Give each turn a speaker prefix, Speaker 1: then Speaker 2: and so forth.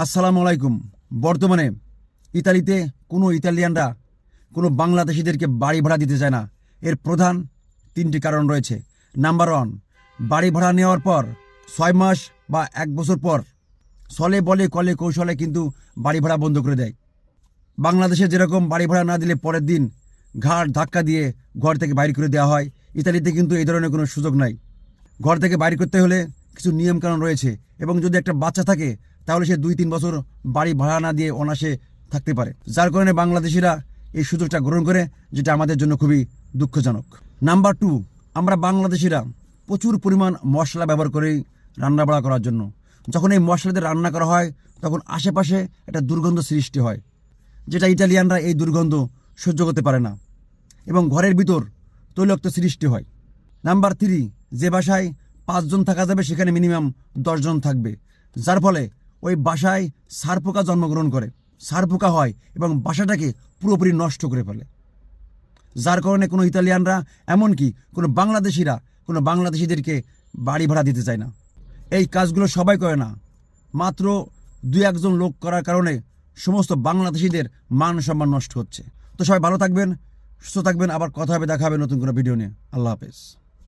Speaker 1: আসসালামু আলাইকুম। বর্তমানে ইতালিতে কোনো ইতালিয়ানরা কোনো বাংলাদেশিদেরকে বাড়ি ভাড়া দিতে চায় না। এর প্রধান তিনটি কারণ রয়েছে। নাম্বার 1, বাড়ি ভাড়া নেওয়ার পর 6 মাস বা 1 বছর পর ছলে বলে কলে কৌশলে কিন্তু বাড়ি ভাড়া বন্ধ করে দেয়। বাংলাদেশে যেরকম বাড়ি ভাড়া না দিলে পরের দিন ঘাড় ধাক্কা দিয়ে ঘর থেকে বাইর করে দেওয়া হয়, ইতালিতে কিন্তু এই ধরনের কোনো সুযোগ নাই। ঘর থেকে বাইর করতে হলে কিছু নিয়মকানুন রয়েছে এবং যদি একটা বাচ্চা থাকে তাহলে সে 2-3 বছর বাড়ি ভাড়া না দিয়ে অনায়াসে থাকতে পারে, যার কারণে বাংলাদেশিরা এই সুযোগটা গ্রহণ করে, যেটা আমাদের জন্য খুবই দুঃখজনক। নাম্বার 2, আমরা বাংলাদেশিরা প্রচুর পরিমাণ মশলা ব্যবহার করি রান্নাবাড়া করার জন্য। যখন এই মশলা দিয়ে রান্না করা হয় তখন আশেপাশে একটা দুর্গন্ধ সৃষ্টি হয়, যেটা ইটালিয়ানরা এই দুর্গন্ধ সহ্য করতে পারে না এবং ঘরের ভিতর তৈলাক্ত সৃষ্টি হয়। নাম্বার 3, যে বাসায় 5 জন থাকা যাবে সেখানে মিনিমাম 10 জন থাকবে, যার ফলে ওই বাসায় সারপোকা জন্মগ্রহণ করে, সারপোকা হয় এবং বাসাটাকে পুরোপুরি নষ্ট করে ফেলে, যার কারণে কোনো ইতালিয়ানরা এমনকি কোনো বাংলাদেশিদেরকে বাড়ি ভাড়া দিতে চায় না। এই কাজগুলো সবাই করে না, মাত্র 2-1 জন লোক করার কারণে সমস্ত বাংলাদেশিদের মান সম্মান নষ্ট হচ্ছে। তো সবাই ভালো থাকবেন, সুস্থ থাকবেন। আবার কথা হবে, দেখা হবে নতুন কোনো ভিডিও নিয়ে। আল্লাহ হাফেজ।